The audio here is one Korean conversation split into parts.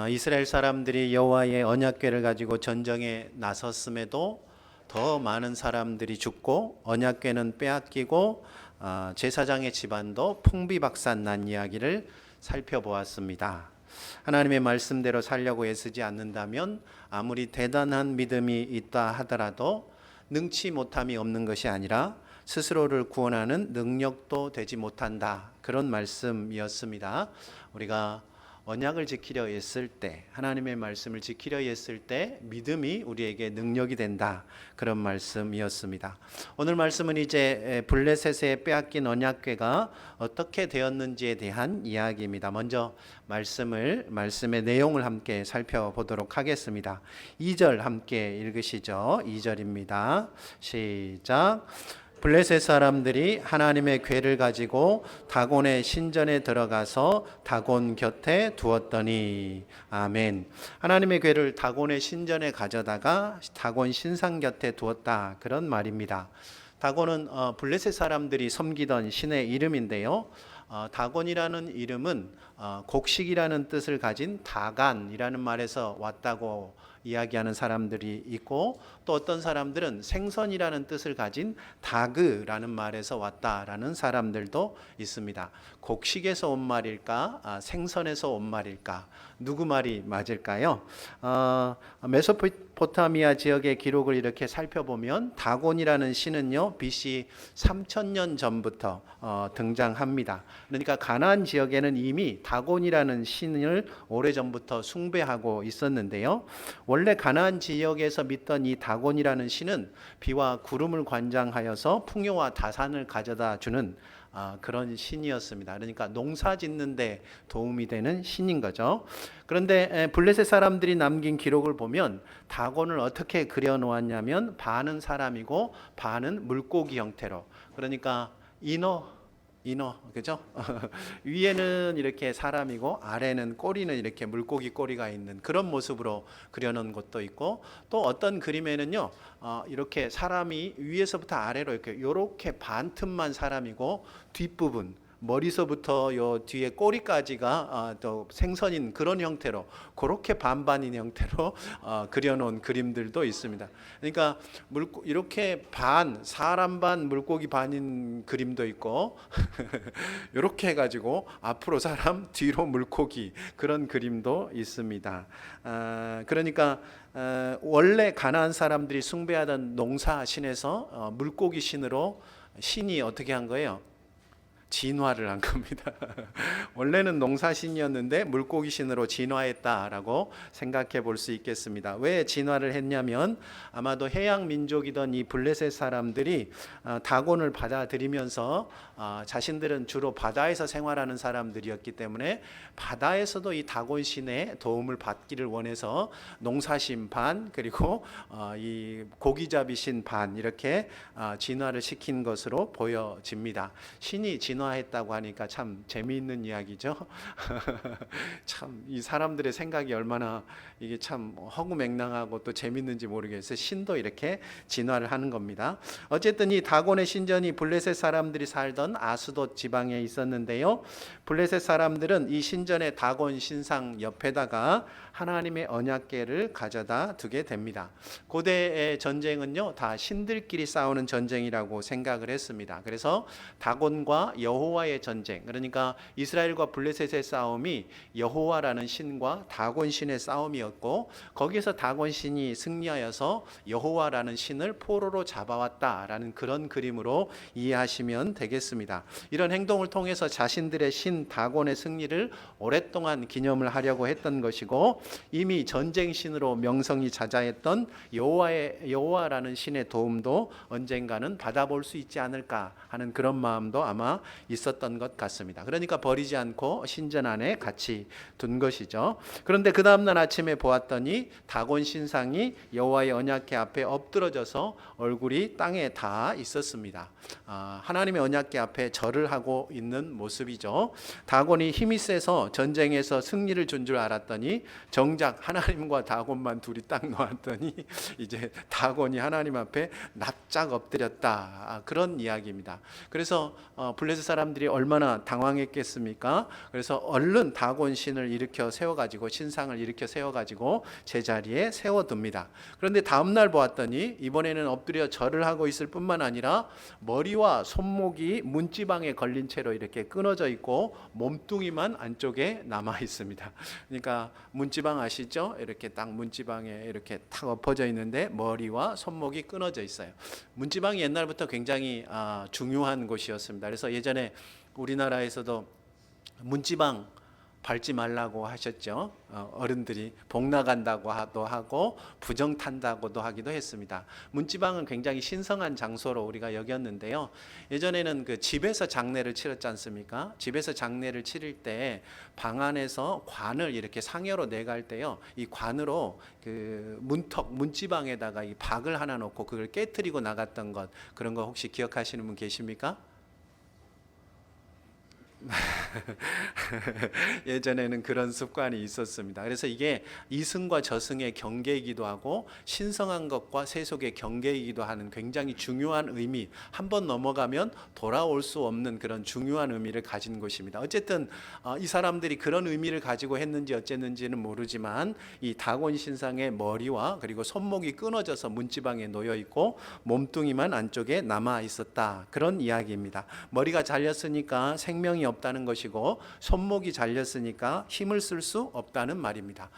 이스라엘 사람들이 여호와의 언약궤를 가지고 전쟁에 나섰음에도 더 많은 사람들이 죽고 언약궤는 빼앗기고 제사장의 집안도 풍비박산 난 이야기를 살펴보았습니다. 하나님의 말씀대로 살려고 애쓰지 않는다면 아무리 대단한 믿음이 있다 하더라도 능치 못함이 없는 것이 아니라 스스로를 구원하는 능력도 되지 못한다. 그런 말씀이었습니다. 우리가 언약을 지키려 했을 때, 하나님의 말씀을 지키려 했을 때 믿음이 우리에게 능력이 된다. 그런 말씀이었습니다. 오늘 말씀은 이제 블레셋에 빼앗긴 언약궤가 어떻게 되었는지에 대한 이야기입니다. 먼저 말씀의 내용을 함께 살펴보도록 하겠습니다. 2절 함께 읽으시죠. 2절입니다. 시작. 블레셋 사람들이 하나님의 궤를 가지고 다곤의 신전에 들어가서 다곤 곁에 두었더니. 아멘. 하나님의 궤를 다곤의 신전에 가져다가 다곤 신상 곁에 두었다. 그런 말입니다. 다곤은 블레셋 사람들이 섬기던 신의 이름인데요. 다곤이라는 이름은 곡식이라는 뜻을 가진 다간이라는 말에서 왔다고 이야기하는 사람들이 있고, 또 어떤 사람들은 생선이라는 뜻을 가진 다그라는 말에서 왔다라는 사람들도 있습니다. 곡식에서 온 말일까? 생선에서 온 말일까? 누구 말이 맞을까요? 메소포타미아 지역의 기록을 이렇게 살펴보면 다곤이라는 신은요, BC 3000년 전부터 등장합니다. 그러니까 가나안 지역에는 이미 다곤이라는 신을 오래전부터 숭배하고 있었는데요. 원래 가나안 지역에서 믿던 이 다곤이라는 신은 비와 구름을 관장하여서 풍요와 다산을 가져다 주는 그런 신이었습니다. 그러니까 농사 짓는 데 도움이 되는 신인 거죠. 그런데 블레셋 사람들이 남긴 기록을 보면 다곤을 어떻게 그려놓았냐면 반은 사람이고 반은 물고기 형태로, 그러니까 인어 그죠? 위에는 이렇게 사람이고 아래는 꼬리는 이렇게 물고기 꼬리가 있는 그런 모습으로 그려놓은 것도 있고, 또 어떤 그림에는요 이렇게 사람이 위에서부터 아래로 이렇게 반 틈만 사람이고 뒷부분 머리서부터 요 뒤에 꼬리까지가 또 생선인 그런 형태로, 그렇게 반반인 형태로 그려놓은 그림들도 있습니다. 그러니까 이렇게 사람 반 물고기 반인 그림도 있고 이렇게 해가지고 앞으로 사람 뒤로 물고기 그런 그림도 있습니다. 그러니까 원래 가나안 사람들이 숭배하던 농사 신에서 물고기 신으로 신이 어떻게 한 거예요? 진화를 한 겁니다. 원래는 농사신이었는데 물고기신으로 진화했다라고 생각해 볼 수 있겠습니다. 왜 진화를 했냐면 아마도 해양 민족이던 이 블레셋 사람들이 다곤을 받아들이면서 자신들은 주로 바다에서 생활하는 사람들이었기 때문에 바다에서도 이 다곤신의 도움을 받기를 원해서 농사신 반 그리고 이 고기잡이신 반 이렇게 진화를 시킨 것으로 보여집니다. 신이 진화했다고 하니까 참 재미있는 이야기죠. 참 이 사람들의 생각이 얼마나 이게 참 허구맹랑하고 또 재미있는지 모르겠어요. 신도 이렇게 진화를 하는 겁니다. 어쨌든 이 다곤의 신전이 블레셋 사람들이 살던 아스돗 지방에 있었는데요. 블레셋 사람들은 이 신전의 다곤 신상 옆에다가 하나님의 언약궤를 가져다 두게 됩니다. 고대의 전쟁은요 다 신들끼리 싸우는 전쟁이라고 생각을 했습니다. 그래서 다곤과 여호와의 전쟁, 그러니까 이스라엘과 블레셋의 싸움이 여호와라는 신과 다곤 신의 싸움이었고, 거기에서 다곤 신이 승리하여서 여호와라는 신을 포로로 잡아왔다라는 그런 그림으로 이해하시면 되겠습니다. 이런 행동을 통해서 자신들의 신 다곤의 승리를 오랫동안 기념을 하려고 했던 것이고, 이미 전쟁신으로 명성이 자자했던 여호와라는 신의 도움도 언젠가는 받아볼 수 있지 않을까 하는 그런 마음도 아마 있었던 것 같습니다. 그러니까 버리지 않고 신전 안에 같이 둔 것이죠. 그런데 그 다음날 아침에 보았더니 다곤 신상이 여호와의 언약궤 앞에 엎드러져서 얼굴이 땅에 닿아 있었습니다. 하나님의 언약궤 앞에 절을 하고 있는 모습이죠. 다곤이 힘이 세서 전쟁에서 승리를 준 줄 알았더니 정작 하나님과 다곤만 둘이 딱 놓았더니 이제 다곤이 하나님 앞에 납작 엎드렸다, 그런 이야기입니다. 그래서 블레셋 사람들이 얼마나 당황했겠습니까? 그래서 얼른 다곤 신을 일으켜 세워가지고 신상을 일으켜 세워가지고 제자리에 세워둡니다. 그런데 다음날 보았더니 이번에는 엎드려 절을 하고 있을 뿐만 아니라 머리와 손목이 문지방에 걸린 채로 이렇게 끊어져 있고 몸뚱이만 안쪽에 남아 있습니다. 그러니까 문지방 아시죠? 이렇게 딱 문지방에 이렇게 탁 엎어져 있는데 머리와 손목이 끊어져 있어요. 문지방이 옛날부터 굉장히 중요한 곳이었습니다. 그래서 예전에 우리나라에서도 문지방 밟지 말라고 하셨죠. 어른들이 복 나간다고도 하고 부정 탄다고도 하기도 했습니다. 문지방은 굉장히 신성한 장소로 우리가 여겼는데요. 예전에는 그 집에서 장례를 치렀지 않습니까? 집에서 장례를 치를 때 방 안에서 관을 이렇게 상여로 내갈 때요, 이 관으로 그 문지방에다가 이 박을 하나 놓고 그걸 깨트리고 나갔던 것, 그런 거 혹시 기억하시는 분 계십니까? 예전에는 그런 습관이 있었습니다. 그래서 이게 이승과 저승의 경계이기도 하고 신성한 것과 세속의 경계이기도 하는 굉장히 중요한 의미, 한번 넘어가면 돌아올 수 없는 그런 중요한 의미를 가진 곳입니다. 어쨌든 이 사람들이 그런 의미를 가지고 했는지 어쨌는지는 모르지만 이 다곤 신상의 머리와 그리고 손목이 끊어져서 문지방에 놓여 있고 몸뚱이만 안쪽에 남아 있었다, 그런 이야기입니다. 머리가 잘렸으니까 생명이 없다는 것이고 손목이 잘렸으니까 힘을 쓸 수 없다는 말입니다.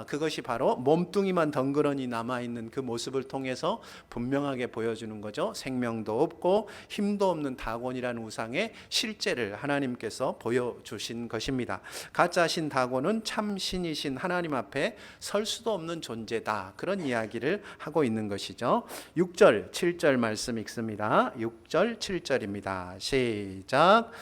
그것이 바로 몸뚱이만 덩그러니 남아있는 그 모습을 통해서 분명하게 보여주는 거죠. 생명도 없고 힘도 없는 다곤이라는 우상의 실제를 하나님께서 보여주신 것입니다. 가짜신 다곤은 참 신이신 하나님 앞에 설 수도 없는 존재다, 그런 이야기를 하고 있는 것이죠. 6절 7절 말씀 읽습니다. 6절 7절입니다. 시작.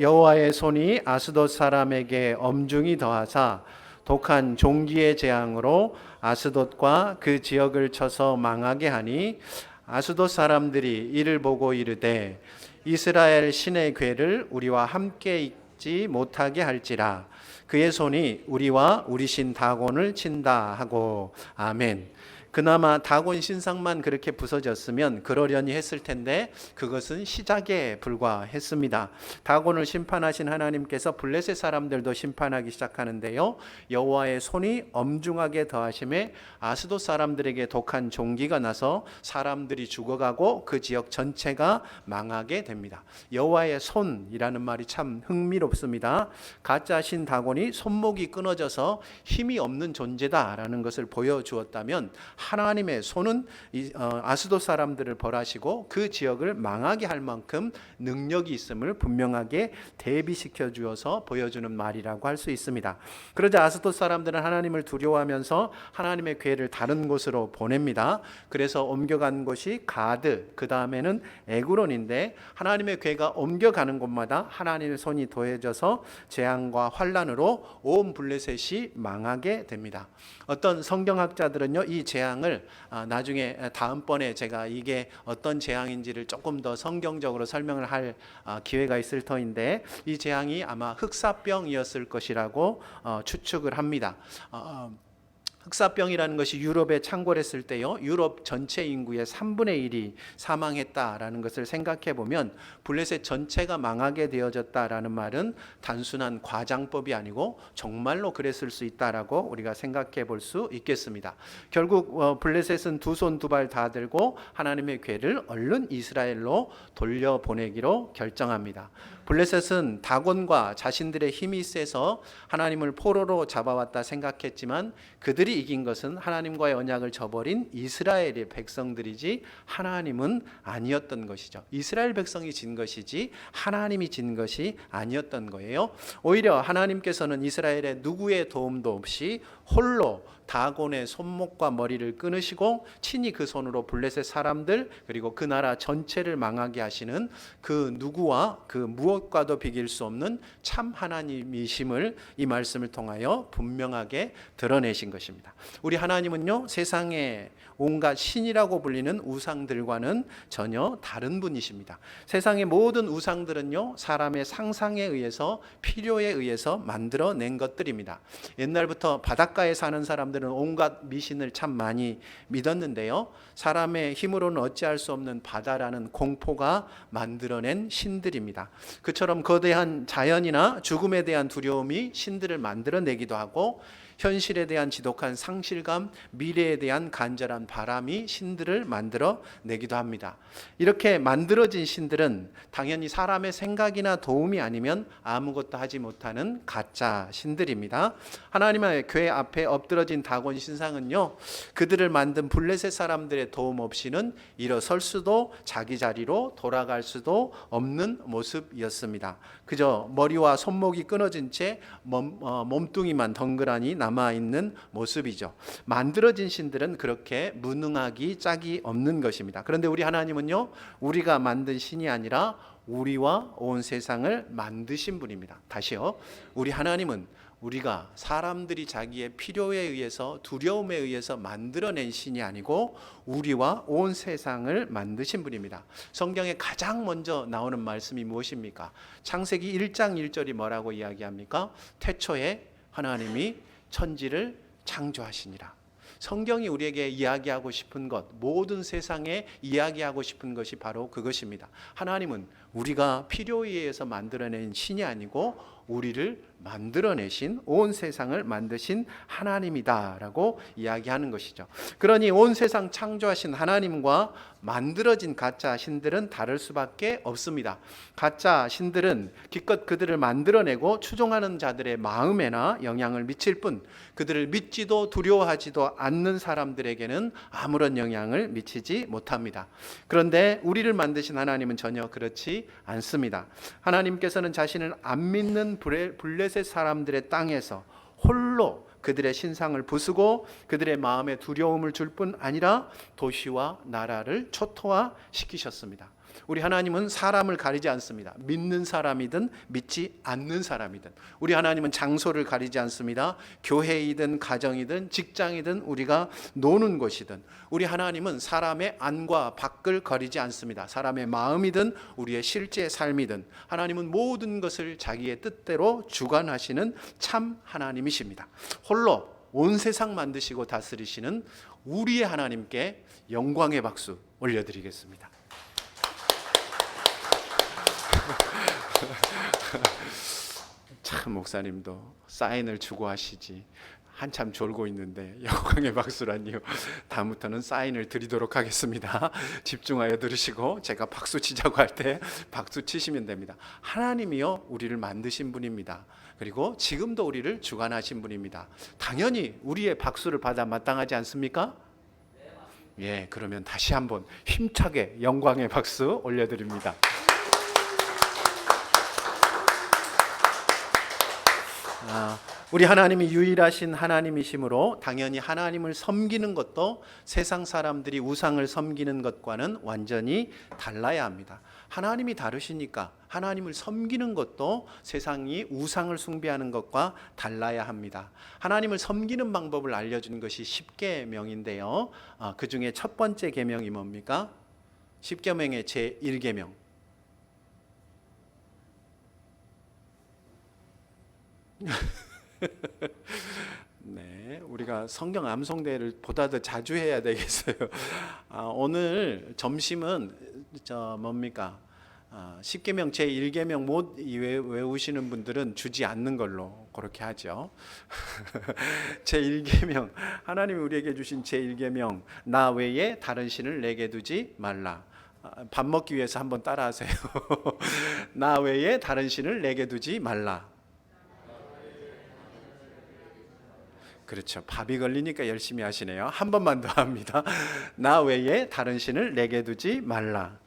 여호와의 손이 아스돗 사람에게 엄중히 더하사 독한 종기의 재앙으로 아스돗과 그 지역을 쳐서 망하게 하니 아스돗 사람들이 이를 보고 이르되 이스라엘 신의 궤를 우리와 함께 있지 못하게 할지라 그의 손이 우리와 우리 신 다곤을 친다 하고. 아멘. 그나마 다곤 신상만 그렇게 부서졌으면 그러려니 했을 텐데 그것은 시작에 불과했습니다. 다곤을 심판하신 하나님께서 블레셋 사람들도 심판하기 시작하는데요, 여호와의 손이 엄중하게 더하심에 아스돗 사람들에게 독한 종기가 나서 사람들이 죽어가고 그 지역 전체가 망하게 됩니다. 여호와의 손이라는 말이 참 흥미롭습니다. 가짜 신 다곤이 손목이 끊어져서 힘이 없는 존재다라는 것을 보여주었다면 하나님의 손은 아스돗 사람들을 벌하시고 그 지역을 망하게 할 만큼 능력이 있음을 분명하게 대비시켜 주어서 보여주는 말이라고 할 수 있습니다. 그러자 아스돗 사람들은 하나님을 두려워하면서 하나님의 궤를 다른 곳으로 보냅니다. 그래서 옮겨간 곳이 가드, 그 다음에는 에그론인데 하나님의 궤가 옮겨가는 곳마다 하나님의 손이 더해져서 재앙과 환란으로 온 블레셋이 망하게 됩니다. 어떤 성경학자들은요, 이 재앙을 나중에 다음번에 제가 이게 어떤 재앙인지를 조금 더 성경적으로 설명을 할 기회가 있을 터인데 이 재앙이 아마 흑사병이었을 것이라고 추측을 합니다. 흑사병이라는 것이 유럽에 창궐했을 때요, 유럽 전체 인구의 3분의 1이 사망했다라는 것을 생각해 보면 블레셋 전체가 망하게 되어졌다라는 말은 단순한 과장법이 아니고 정말로 그랬을 수 있다라고 우리가 생각해 볼 수 있겠습니다. 결국 블레셋은 두 손 두 발 다 들고 하나님의 궤를 얼른 이스라엘로 돌려보내기로 결정합니다. 블레셋은 다곤과 자신들의 힘이 세서 하나님을 포로로 잡아왔다 생각했지만 그들이 이긴 것은 하나님과의 언약을 저버린 이스라엘의 백성들이지 하나님은 아니었던 것이죠. 이스라엘 백성이 진 것이지 하나님이 진 것이 아니었던 거예요. 오히려 하나님께서는 이스라엘의 누구의 도움도 없이 홀로 다곤의 손목과 머리를 끊으시고 친히 그 손으로 블레셋 사람들 그리고 그 나라 전체를 망하게 하시는 그 누구와 그 무엇과도 비길 수 없는 참 하나님이심을 이 말씀을 통하여 분명하게 드러내신 것입니다. 우리 하나님은요, 세상에 온갖 신이라고 불리는 우상들과는 전혀 다른 분이십니다. 세상의 모든 우상들은요, 사람의 상상에 의해서 필요에 의해서 만들어낸 것들입니다. 옛날부터 바닷가에 사는 사람들은 온갖 미신을 참 많이 믿었는데요, 사람의 힘으로는 어찌할 수 없는 바다라는 공포가 만들어낸 신들입니다. 그처럼 거대한 자연이나 죽음에 대한 두려움이 신들을 만들어내기도 하고, 현실에 대한 지독한 상실감, 미래에 대한 간절한 바람이 신들을 만들어내기도 합니다. 이렇게 만들어진 신들은 당연히 사람의 생각이나 도움이 아니면 아무것도 하지 못하는 가짜 신들입니다. 하나님의 궤 앞에 엎드러진 다곤 신상은요, 그들을 만든 블레셋 사람들의 도움 없이는 일어설 수도 자기 자리로 돌아갈 수도 없는 모습이었습니다. 그저 머리와 손목이 끊어진 채 몸뚱이만 덩그러니 남아있는 모습이죠. 만들어진 신들은 그렇게 무능하기 짝이 없는 것입니다. 그런데 우리 하나님은요, 우리가 만든 신이 아니라 우리와 온 세상을 만드신 분입니다. 다시요, 우리 하나님은 우리가 사람들이 자기의 필요에 의해서, 두려움에 의해서 만들어낸 신이 아니고 우리와 온 세상을 만드신 분입니다. 성경에 가장 먼저 나오는 말씀이 무엇입니까? 창세기 1장 1절이 뭐라고 이야기합니까? 태초에 하나님이 천지를 창조하시니라. 성경이 우리에게 이야기하고 싶은 것, 모든 세상에 이야기하고 싶은 것이 바로 그것입니다. 하나님은 우리가 필요에 의해서 만들어낸 신이 아니고 우리를 만들어내신, 온 세상을 만드신 하나님이다라고 이야기하는 것이죠. 그러니 온 세상 창조하신 하나님과 만들어진 가짜 신들은 다를 수밖에 없습니다. 가짜 신들은 기껏 그들을 만들어내고 추종하는 자들의 마음에나 영향을 미칠 뿐, 그들을 믿지도 두려워하지도 않는 사람들에게는 아무런 영향을 미치지 못합니다. 그런데 우리를 만드신 하나님은 전혀 그렇지 않습니다. 하나님께서는 자신을 안 믿는 블레셋 사람들의 땅에서 홀로 그들의 신상을 부수고 그들의 마음에 두려움을 줄 뿐 아니라 도시와 나라를 초토화시키셨습니다. 우리 하나님은 사람을 가리지 않습니다. 믿는 사람이든 믿지 않는 사람이든. 우리 하나님은 장소를 가리지 않습니다. 교회이든 가정이든 직장이든 우리가 노는 곳이든. 우리 하나님은 사람의 안과 밖을 가리지 않습니다. 사람의 마음이든 우리의 실제 삶이든 하나님은 모든 것을 자기의 뜻대로 주관하시는 참 하나님이십니다. 홀로 온 세상 만드시고 다스리시는 우리의 하나님께 영광의 박수 올려드리겠습니다. 참, 목사님도 사인을 주고 하시지. 한참 졸고 있는데 영광의 박수라니요. 다음부터는 사인을 드리도록 하겠습니다. 집중하여 들으시고 제가 박수 치자고 할 때 박수 치시면 됩니다. 하나님이요, 우리를 만드신 분입니다. 그리고 지금도 우리를 주관하신 분입니다. 당연히 우리의 박수를 받아 마땅하지 않습니까? 예, 그러면 다시 한번 힘차게 영광의 박수 올려드립니다. 우리 하나님이 유일하신 하나님이시므로 당연히 하나님을 섬기는 것도 세상 사람들이 우상을 섬기는 것과는 완전히 달라야 합니다. 하나님이 다르시니까 하나님을 섬기는 것도 세상이 우상을 숭배하는 것과 달라야 합니다. 하나님을 섬기는 방법을 알려주는 것이 십계명인데요. 그 중에 첫 번째 계명이 뭡니까? 십계명의 제1계명. 네, 우리가 성경 암송대를 보다 더 자주 해야 되겠어요. 오늘 점심은 뭡니까? 십계명 제1계명 못 외우시는 분들은 주지 않는 걸로 그렇게 하죠. 제1계명, 하나님이 우리에게 주신 제1계명, 나 외에 다른 신을 내게 두지 말라. 밥 먹기 위해서 한번 따라하세요. 나 외에 다른 신을 내게 두지 말라. 그렇죠. 밥이 걸리니까 열심히 하시네요. 한 번만 더 합니다. 나 외에 다른 신을 내게 두지 말라.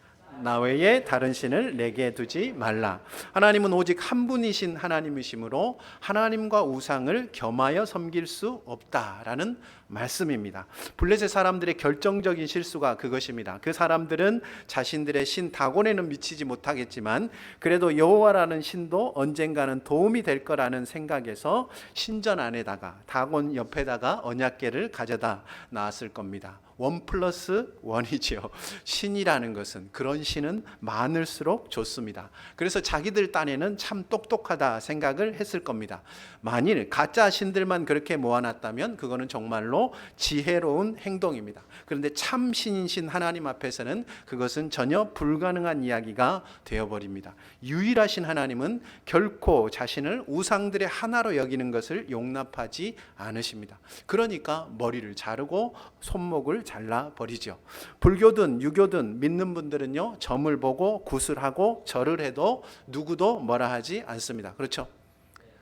나 외에 다른 신을 내게 두지 말라. 하나님은 오직 한 분이신 하나님이시므로 하나님과 우상을 겸하여 섬길 수 없다라는 말씀입니다. 블레셋 사람들의 결정적인 실수가 그것입니다. 그 사람들은 자신들의 신 다곤에는 미치지 못하겠지만 그래도 여호와라는 신도 언젠가는 도움이 될 거라는 생각에서 신전 안에다가 다곤 옆에다가 언약궤를 가져다 놨을 겁니다. 원 플러스 원이지요. 신이라는 것은, 그런 신은 많을수록 좋습니다. 그래서 자기들 딴에는 참 똑똑하다 생각을 했을 겁니다. 만일 가짜 신들만 그렇게 모아놨다면 그거는 정말로 지혜로운 행동입니다. 그런데 참 신이신 하나님 앞에서는 그것은 전혀 불가능한 이야기가 되어버립니다. 유일하신 하나님은 결코 자신을 우상들의 하나로 여기는 것을 용납하지 않으십니다. 그러니까 머리를 자르고 손목을 잘라버리죠. 불교든 유교든 믿는 분들은요, 점을 보고 구슬하고 절을 해도 누구도 뭐라 하지 않습니다. 그렇죠?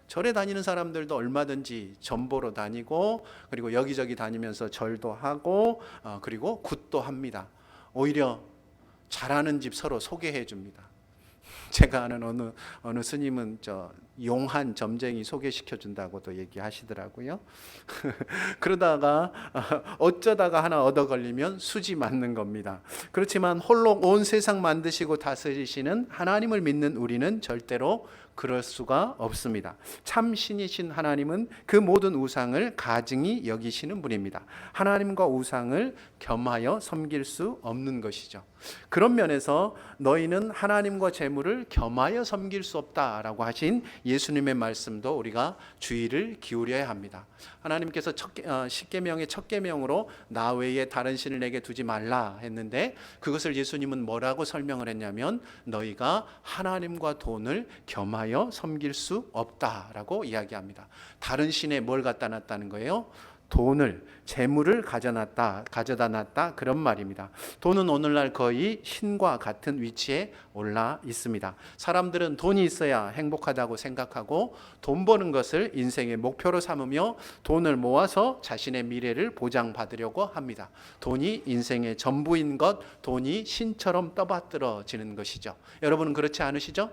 절에 다니는 사람들도 얼마든지 점 보러 다니고, 그리고 여기저기 다니면서 절도 하고, 그리고 굿도 합니다. 오히려 잘하는 집 서로 소개해 줍니다. 제가 아는 어느 스님은 용한 점쟁이 소개시켜 준다고도 얘기하시더라고요. 그러다가 어쩌다가 하나 얻어 걸리면 수지 맞는 겁니다. 그렇지만 홀로 온 세상 만드시고 다스리시는 하나님을 믿는 우리는 절대로 그럴 수가 없습니다. 참 신이신 하나님은 그 모든 우상을 가증히 여기시는 분입니다. 하나님과 우상을 겸하여 섬길 수 없는 것이죠. 그런 면에서 너희는 하나님과 재물을 겸하여 섬길 수 없다라고 하신 예수님의 말씀도 우리가 주의를 기울여야 합니다. 하나님께서 십계명의 첫 계명으로 나 외에 다른 신을 내게 두지 말라 했는데, 그것을 예수님은 뭐라고 설명을 했냐면 너희가 하나님과 돈을 겸하여 섬길 수 없다라고 이야기합니다. 다른 신에 뭘 갖다 놨다는 거예요? 돈을, 재물을 가져다 놨다, 그런 말입니다. 돈은 오늘날 거의 신과 같은 위치에 올라 있습니다. 사람들은 돈이 있어야 행복하다고 생각하고 돈 버는 것을 인생의 목표로 삼으며 돈을 모아서 자신의 미래를 보장받으려고 합니다. 돈이 인생의 전부인 것, 돈이 신처럼 떠받들어지는 것이죠. 여러분은 그렇지 않으시죠?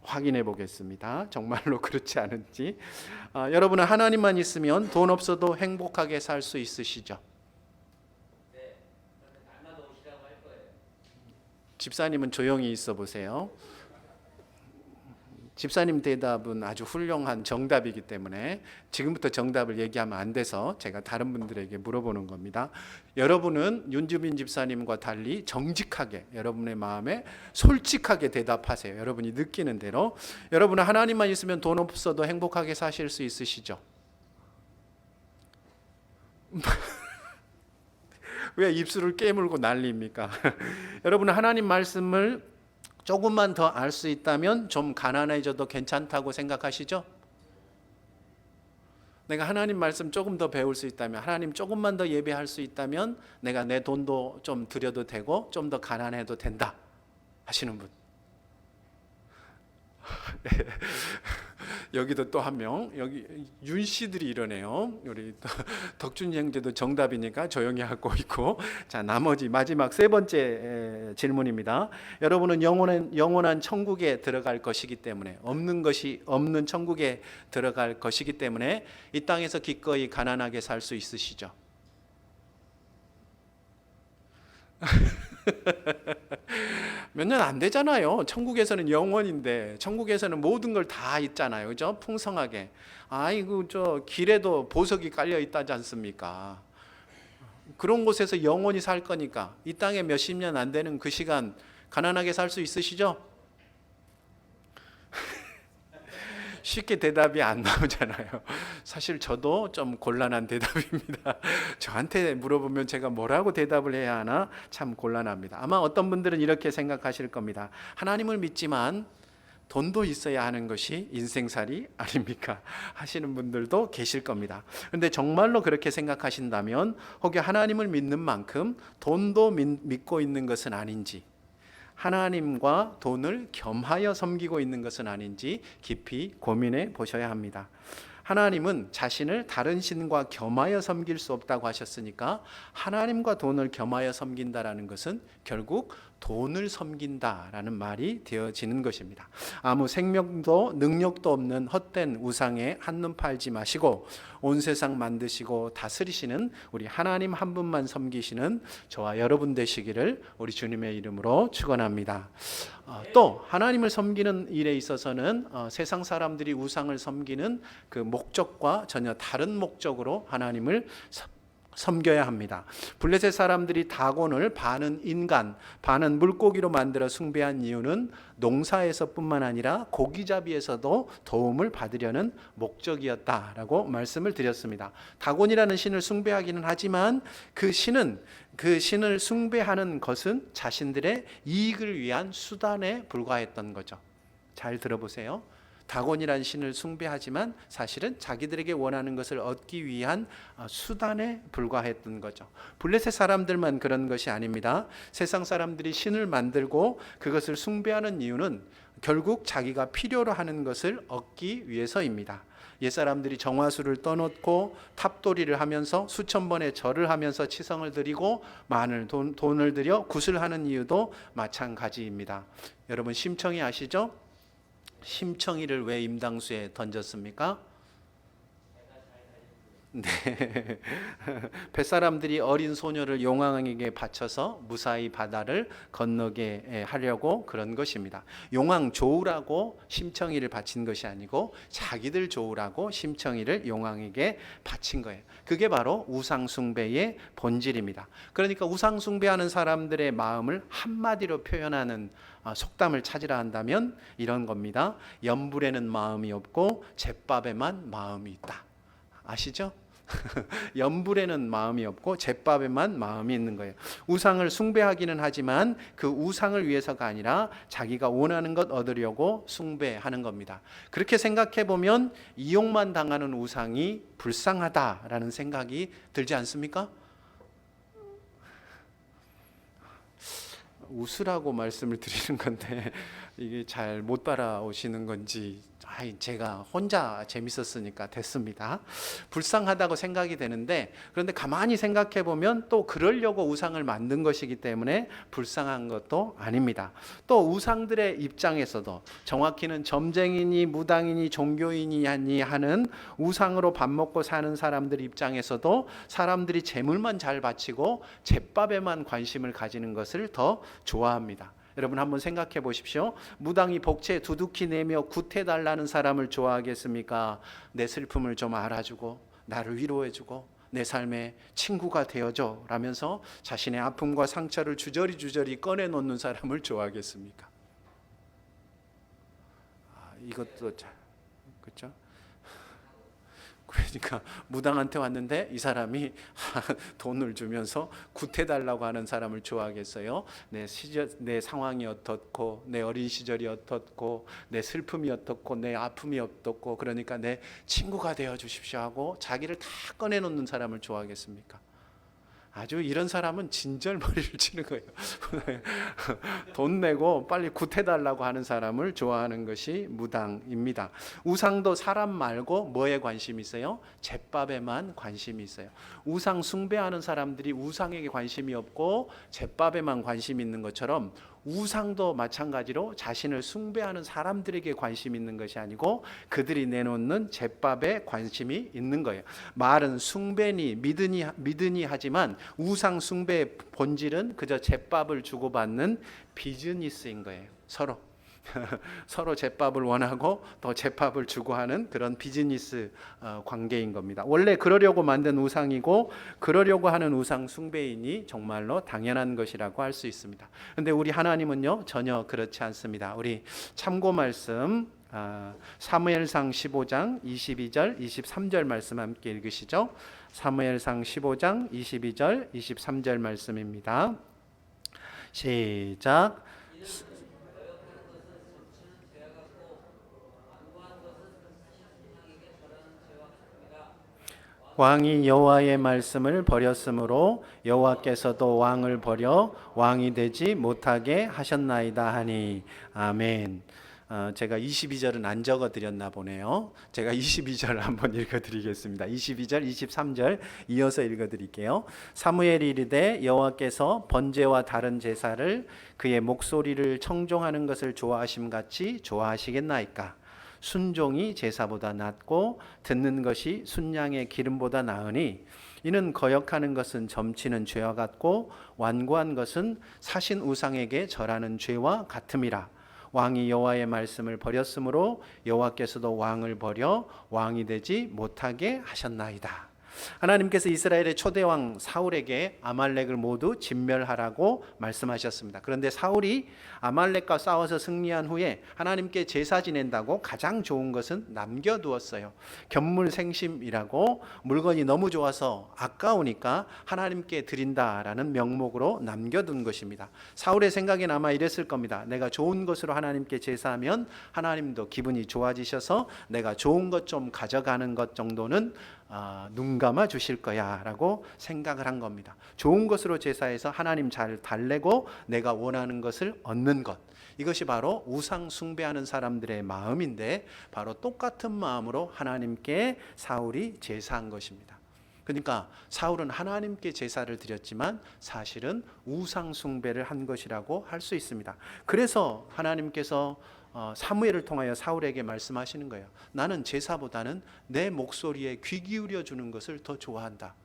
확인해 보겠습니다. 정말로 그렇지 않은지. 여러분은 하나님만 있으면 돈 없어도 행복하게 살 수 있으시죠? 네. 날마다 오시라고 할 거예요. 집사님은 조용히 있어 보세요. 집사님 대답은 아주 훌륭한 정답이기 때문에 지금부터 정답을 얘기하면 안 돼서 제가 다른 분들에게 물어보는 겁니다. 여러분은 윤주빈 집사님과 달리 정직하게, 여러분의 마음에 솔직하게 대답하세요. 여러분이 느끼는 대로. 여러분은 하나님만 있으면 돈 없어도 행복하게 사실 수 있으시죠? 왜 입술을 깨물고 난리입니까? 여러분은 하나님 말씀을 조금만 더 알 수 있다면 좀 가난해져도 괜찮다고 생각하시죠? 내가 하나님 말씀 조금 더 배울 수 있다면, 하나님 조금만 더 예배할 수 있다면 내가 내 돈도 좀 드려도 되고 좀 더 가난해도 된다 하시는 분. 여기도 또 한 명, 여기 윤 씨들이 이러네요. 우리 덕준이 형제도 정답이니까 조용히 하고 있고. 자, 나머지 마지막 세 번째 질문입니다. 여러분은 영원한 천국에 들어갈 것이기 때문에, 없는 것이 없는 천국에 들어갈 것이기 때문에 이 땅에서 기꺼이 가난하게 살 수 있으시죠? 몇 년 안 되잖아요. 천국에서는 영원인데, 천국에서는 모든 걸 다 있잖아요. 그죠? 풍성하게. 아이고, 저 길에도 보석이 깔려 있다지 않습니까? 그런 곳에서 영원히 살 거니까 이 땅에 몇십 년 안 되는 그 시간 가난하게 살 수 있으시죠? 쉽게 대답이 안 나오잖아요. 사실 저도 좀 곤란한 대답입니다. 저한테 물어보면 제가 뭐라고 대답을 해야 하나 참 곤란합니다. 아마 어떤 분들은 이렇게 생각하실 겁니다. 하나님을 믿지만 돈도 있어야 하는 것이 인생살이 아닙니까? 하시는 분들도 계실 겁니다. 그런데 정말로 그렇게 생각하신다면 혹여 하나님을 믿는 만큼 돈도 믿고 있는 것은 아닌지, 하나님과 돈을 겸하여 섬기고 있는 것은 아닌지 깊이 고민해 보셔야 합니다. 하나님은 자신을 다른 신과 겸하여 섬길 수 없다고 하셨으니까 하나님과 돈을 겸하여 섬긴다라는 것은 결국 돈을 섬긴다라는 말이 되어지는 것입니다. 아무 생명도 능력도 없는 헛된 우상에 한눈 팔지 마시고 온 세상 만드시고 다스리시는 우리 하나님 한 분만 섬기시는 저와 여러분 되시기를 우리 주님의 이름으로 축원합니다. 또 하나님을 섬기는 일에 있어서는 세상 사람들이 우상을 섬기는 그 목적과 전혀 다른 목적으로 하나님을 섬겨야 합니다. 블레셋 사람들이 다곤을 반은 인간, 반은 물고기로 만들어 숭배한 이유는 농사에서뿐만 아니라 고기잡이에서도 도움을 받으려는 목적이었다라고 말씀을 드렸습니다. 다곤이라는 신을 숭배하기는 하지만 그 신을 숭배하는 것은 자신들의 이익을 위한 수단에 불과했던 거죠. 잘 들어보세요. 다곤이라는 신을 숭배하지만 사실은 자기들에게 원하는 것을 얻기 위한 수단에 불과했던 거죠. 블레셋 사람들만 그런 것이 아닙니다. 세상 사람들이 신을 만들고 그것을 숭배하는 이유는 결국 자기가 필요로 하는 것을 얻기 위해서입니다. 옛사람들이 정화수를 떠놓고 탑돌이를 하면서 수천 번의 절을 하면서 치성을 드리고 많은 돈을 들여 굿을 하는 이유도 마찬가지입니다. 여러분 심청이 아시죠? 심청이를 왜 임당수에 던졌습니까? 네. 뱃사람들이 어린 소녀를 용왕에게 바쳐서 무사히 바다를 건너게 하려고 그런 것입니다. 용왕 좋으라고 심청이를 바친 것이 아니고 자기들 좋으라고 심청이를 용왕에게 바친 거예요. 그게 바로 우상숭배의 본질입니다. 그러니까 우상숭배하는 사람들의 마음을 한마디로 표현하는 속담을 찾으라 한다면 이런 겁니다. 염불에는 마음이 없고 잿밥에만 마음이 있다. 아시죠? 염불에는 마음이 없고 잿밥에만 마음이 있는 거예요. 우상을 숭배하기는 하지만 그 우상을 위해서가 아니라 자기가 원하는 것 얻으려고 숭배하는 겁니다. 그렇게 생각해 보면 이용만 당하는 우상이 불쌍하다라는 생각이 들지 않습니까? 웃으라고 말씀을 드리는 건데 이게 잘 못 따라오시는 건지 제가 혼자 재밌었으니까 됐습니다. 불쌍하다고 생각이 되는데 그런데 가만히 생각해 보면 또 그러려고 우상을 만든 것이기 때문에 불쌍한 것도 아닙니다. 또 우상들의 입장에서도 정확히는 점쟁이니 무당이니 종교인이니 하는 우상으로 밥 먹고 사는 사람들 입장에서도 사람들이 재물만 잘 바치고 잿밥에만 관심을 가지는 것을 더 좋아합니다. 여러분 한번 생각해 보십시오. 무당이 복채 두둑히 내며 굿해달라는 사람을 좋아하겠습니까? 내 슬픔을 좀 알아주고 나를 위로해주고 내 삶의 친구가 되어줘 라면서 자신의 아픔과 상처를 주저리 꺼내놓는 사람을 좋아하겠습니까? 이것도 잘 그렇죠? 그러니까 무당한테 왔는데 이 사람이 돈을 주면서 굿해달라고 하는 사람을 좋아하겠어요? 내 상황이 어떻고 내 어린 시절이 어떻고 내 슬픔이 어떻고 내 아픔이 어떻고 그러니까 내 친구가 되어 주십시오 하고 자기를 다 꺼내놓는 사람을 좋아하겠습니까? 아주 이런 사람은 진절머리를 치는 거예요. 돈 내고 빨리 굿해달라고 하는 사람을 좋아하는 것이 무당입니다. 우상도 사람 말고 뭐에 관심이 있어요? 잿밥에만 관심이 있어요. 우상 숭배하는 사람들이 우상에게 관심이 없고 잿밥에만 관심이 있는 것처럼 우상도 마찬가지로 자신을 숭배하는 사람들에게 관심이 있는 것이 아니고 그들이 내놓는 잿밥에 관심이 있는 거예요. 말은 숭배니 믿으니 하지만 우상 숭배의 본질은 그저 잿밥을 주고받는 비즈니스인 거예요. 서로 잿밥을 원하고 또 잿밥을 주고 하는 그런 비즈니스 관계인 겁니다. 원래 그러려고 만든 우상이고 그러려고 하는 우상 숭배이니 정말로 당연한 것이라고 할 수 있습니다. 그런데 우리 하나님은요 전혀 그렇지 않습니다. 우리 참고 말씀 사무엘상 15장 22절 23절 말씀 함께 읽으시죠. 사무엘상 15장 22절 23절 말씀입니다. 시작. 왕이 여호와의 말씀을 버렸으므로 여호와께서도 왕을 버려 왕이 되지 못하게 하셨나이다 하니 아멘. 제가 22절은 안 적어드렸나 보네요. 제가 22절 한번 읽어드리겠습니다. 22절, 23절 이어서 읽어드릴게요. 사무엘이 이르되 여호와께서 번제와 다른 제사를 그의 목소리를 청종하는 것을 좋아하심같이 좋아하시겠나이까? 순종이 제사보다 낫고 듣는 것이 순양의 기름보다 나으니 이는 거역하는 것은 점치는 죄와 같고 완고한 것은 사신 우상에게 절하는 죄와 같음이라. 왕이 여호와의 말씀을 버렸으므로 여호와께서도 왕을 버려 왕이 되지 못하게 하셨나이다. 하나님께서 이스라엘의 초대왕 사울에게 아말렉을 모두 진멸하라고 말씀하셨습니다. 그런데 사울이 아말렉과 싸워서 승리한 후에 하나님께 제사 지낸다고 가장 좋은 것은 남겨두었어요. 견물생심이라고 물건이 너무 좋아서 아까우니까 하나님께 드린다라는 명목으로 남겨둔 것입니다. 사울의 생각엔 아마 이랬을 겁니다. 내가 좋은 것으로 하나님께 제사하면 하나님도 기분이 좋아지셔서 내가 좋은 것 좀 가져가는 것 정도는 눈 감아 주실 거야 라고 생각을 한 겁니다. 좋은 것으로 제사해서 하나님 잘 달래고 내가 원하는 것을 얻는 것, 이것이 바로 우상 숭배하는 사람들의 마음인데 바로 똑같은 마음으로 하나님께 사울이 제사한 것입니다. 그러니까 사울은 하나님께 제사를 드렸지만 사실은 우상 숭배를 한 것이라고 할 수 있습니다. 그래서 하나님께서 사무엘을 통하여 사울에게 말씀하시는 거예요. 나는 제사보다는 내 목소리에 귀 기울여 주는 것을 더 좋아한다.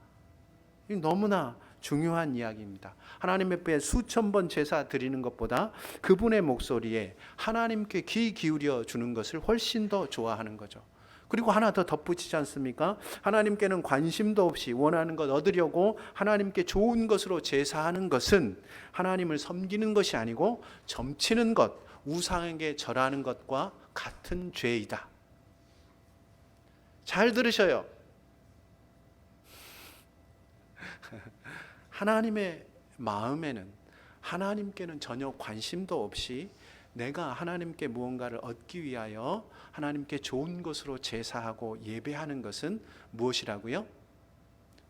너무나 중요한 이야기입니다. 하나님 앞에 수천 번 제사 드리는 것보다 그분의 목소리에 하나님께 귀 기울여 주는 것을 훨씬 더 좋아하는 거죠. 그리고 하나 더 덧붙이지 않습니까? 하나님께는 관심도 없이 원하는 것 얻으려고 하나님께 좋은 것으로 제사하는 것은 하나님을 섬기는 것이 아니고 점치는 것, 우상에게 절하는 것과 같은 죄이다. 잘 들으셔요. 하나님의 마음에는 하나님께는 전혀 관심도 없이 내가 하나님께 무언가를 얻기 위하여 하나님께 좋은 것으로 제사하고 예배하는 것은 무엇이라고요?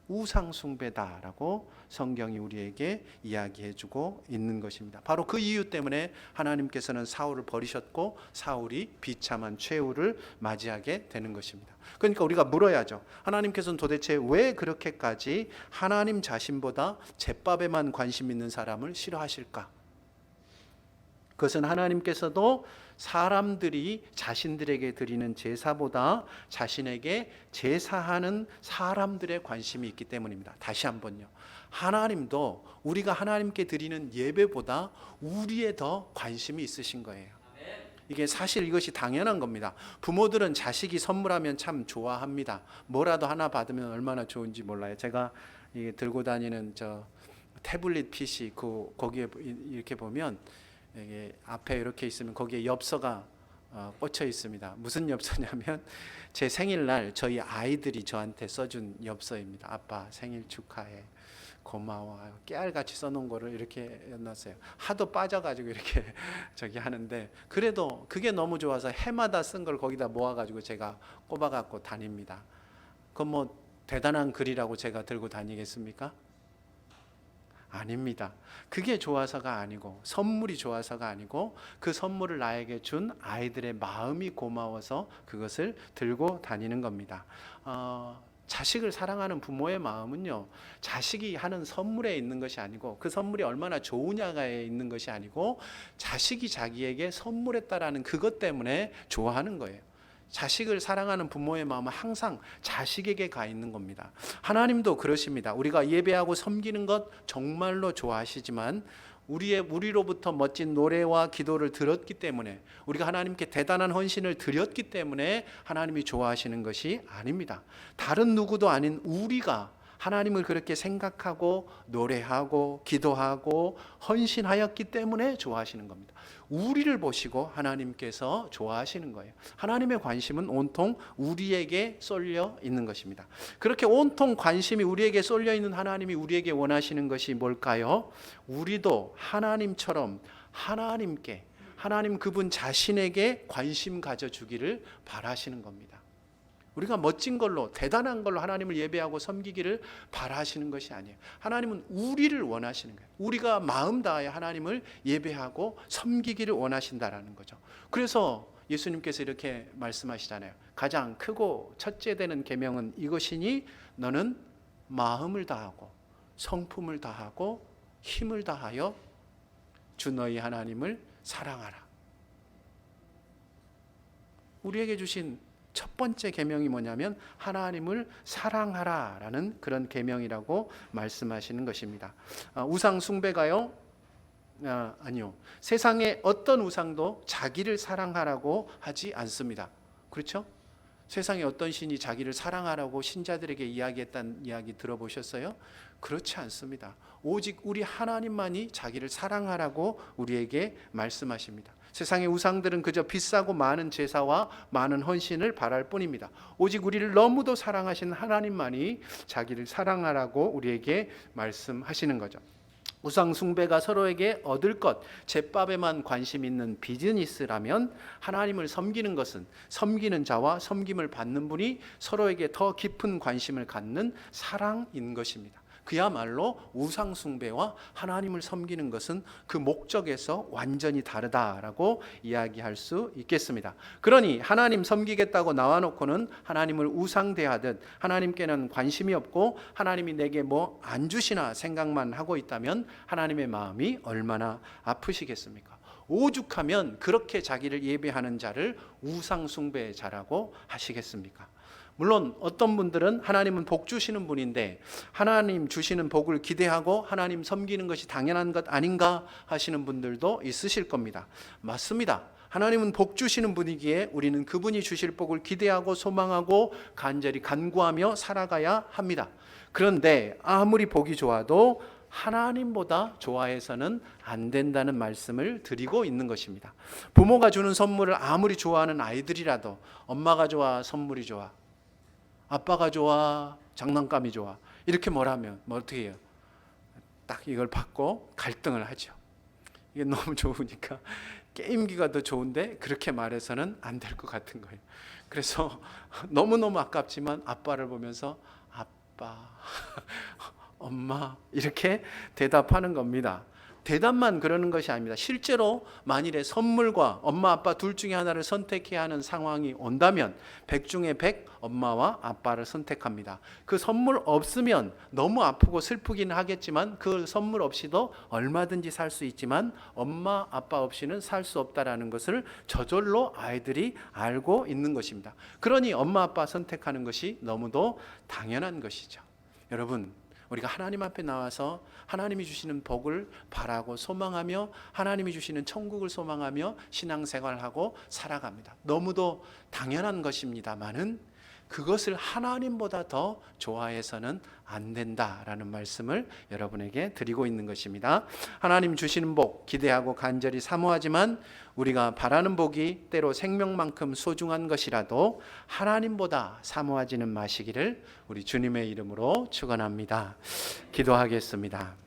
우상 숭배다라고 성경이 우리에게 이야기해주고 있는 것입니다. 바로 그 이유 때문에 하나님께서는 사울을 버리셨고 사울이 비참한 최후를 맞이하게 되는 것입니다. 그러니까 우리가 물어야죠. 하나님께서는 도대체 왜 그렇게까지 하나님 자신보다 잿밥에만 관심 있는 사람을 싫어하실까? 그것은 하나님께서도 사람들이 자신들에게 드리는 제사보다 자신에게 제사하는 사람들의 관심이 있기 때문입니다. 다시 한번요. 하나님도 우리가 하나님께 드리는 예배보다 우리에 더 관심이 있으신 거예요. 이게 사실 이것이 당연한 겁니다. 부모들은 자식이 선물하면 참 좋아합니다. 뭐라도 하나 받으면 얼마나 좋은지 몰라요. 제가 들고 다니는 저 태블릿 PC 거기에 이렇게 보면 이게 앞에 이렇게 있으면 거기에 엽서가 꽂혀 있습니다. 무슨 엽서냐면 제 생일날 저희 아이들이 저한테 써준 엽서입니다. 아빠 생일 축하해, 고마워요. 깨알같이 써놓은 거를 이렇게 놨어요. 하도 빠져가지고 이렇게 저기 하는데 그래도 그게 너무 좋아서 해마다 쓴 걸 거기다 모아가지고 제가 꼽아갖고 다닙니다. 그건 뭐 대단한 글이라고 제가 들고 다니겠습니까? 아닙니다. 그게 좋아서가 아니고 선물이 좋아서가 아니고 그 선물을 나에게 준 아이들의 마음이 고마워서 그것을 들고 다니는 겁니다. 자식을 사랑하는 부모의 마음은요, 자식이 하는 선물에 있는 것이 아니고 그 선물이 얼마나 좋으냐에 있는 것이 아니고 자식이 자기에게 선물했다라는 그것 때문에 좋아하는 거예요. 자식을 사랑하는 부모의 마음은 항상 자식에게 가 있는 겁니다. 하나님도 그러십니다. 우리가 예배하고 섬기는 것 정말로 좋아하시지만 우리로부터 멋진 노래와 기도를 들었기 때문에 우리가 하나님께 대단한 헌신을 드렸기 때문에 하나님이 좋아하시는 것이 아닙니다. 다른 누구도 아닌 우리가 하나님을 그렇게 생각하고 노래하고 기도하고 헌신하였기 때문에 좋아하시는 겁니다. 우리를 보시고 하나님께서 좋아하시는 거예요. 하나님의 관심은 온통 우리에게 쏠려 있는 것입니다. 그렇게 온통 관심이 우리에게 쏠려 있는 하나님이 우리에게 원하시는 것이 뭘까요? 우리도 하나님처럼 하나님께, 하나님 그분 자신에게 관심 가져주기를 바라시는 겁니다. 우리가 멋진 걸로 대단한 걸로 하나님을 예배하고 섬기기를 바라시는 것이 아니에요. 하나님은 우리를 원하시는 거예요. 우리가 마음 다하여 하나님을 예배하고 섬기기를 원하신다라는 거죠. 그래서 예수님께서 이렇게 말씀하시잖아요. 가장 크고 첫째 되는 계명은 이것이니 너는 마음을 다하고 성품을 다하고 힘을 다하여 주 너희 하나님을 사랑하라. 우리에게 주신 첫 번째 계명이 뭐냐면 하나님을 사랑하라라는 그런 계명이라고 말씀하시는 것입니다. 우상 숭배가요? 아니요. 세상의 어떤 우상도 자기를 사랑하라고 하지 않습니다. 그렇죠? 세상에 어떤 신이 자기를 사랑하라고 신자들에게 이야기했다는 이야기 들어보셨어요? 그렇지 않습니다. 오직 우리 하나님만이 자기를 사랑하라고 우리에게 말씀하십니다. 세상의 우상들은 그저 비싸고 많은 제사와 많은 헌신을 바랄 뿐입니다. 오직 우리를 너무도 사랑하신 하나님만이 자기를 사랑하라고 우리에게 말씀하시는 거죠. 우상 숭배가 서로에게 얻을 것, 제밥에만 관심 있는 비즈니스라면 하나님을 섬기는 것은 섬기는 자와 섬김을 받는 분이 서로에게 더 깊은 관심을 갖는 사랑인 것입니다. 그야말로 우상 숭배와 하나님을 섬기는 것은 그 목적에서 완전히 다르다라고 이야기할 수 있겠습니다. 그러니 하나님 섬기겠다고 나와놓고는 하나님을 우상대하듯 하나님께는 관심이 없고 하나님이 내게 뭐 안 주시나 생각만 하고 있다면 하나님의 마음이 얼마나 아프시겠습니까? 오죽하면 그렇게 자기를 예배하는 자를 우상 숭배자라고 하시겠습니까? 물론 어떤 분들은 하나님은 복 주시는 분인데 하나님 주시는 복을 기대하고 하나님 섬기는 것이 당연한 것 아닌가 하시는 분들도 있으실 겁니다. 맞습니다. 하나님은 복 주시는 분이기에 우리는 그분이 주실 복을 기대하고 소망하고 간절히 간구하며 살아가야 합니다. 그런데 아무리 복이 좋아도 하나님보다 좋아해서는 안 된다는 말씀을 드리고 있는 것입니다. 부모가 주는 선물을 아무리 좋아하는 아이들이라도 엄마가 좋아, 선물이 좋아, 아빠가 좋아, 장난감이 좋아, 이렇게 뭐라면 어떻게 해요? 딱 이걸 받고 갈등을 하죠. 이게 너무 좋으니까 게임기가 더 좋은데 그렇게 말해서는 안 될 것 같은 거예요. 그래서 너무너무 아깝지만 아빠를 보면서 아빠, 엄마 이렇게 대답하는 겁니다. 대답만 그러는 것이 아닙니다. 실제로 만일에 선물과 엄마 아빠 둘 중에 하나를 선택해야 하는 상황이 온다면 100 중에 100 엄마와 아빠를 선택합니다. 그 선물 없으면 너무 아프고 슬프긴 하겠지만 그 선물 없이도 얼마든지 살 수 있지만 엄마 아빠 없이는 살 수 없다라는 것을 저절로 아이들이 알고 있는 것입니다. 그러니 엄마 아빠 선택하는 것이 너무도 당연한 것이죠. 여러분, 우리가 하나님 앞에 나와서 하나님이 주시는 복을 바라고 소망하며 하나님이 주시는 천국을 소망하며 신앙생활하고 살아갑니다. 너무도 당연한 것입니다만은 그것을 하나님보다 더 좋아해서는 안 된다라는 말씀을 여러분에게 드리고 있는 것입니다. 하나님 주시는 복 기대하고 간절히 사모하지만 우리가 바라는 복이 때로 생명만큼 소중한 것이라도 하나님보다 사모하지는 마시기를 우리 주님의 이름으로 축원합니다. 기도하겠습니다.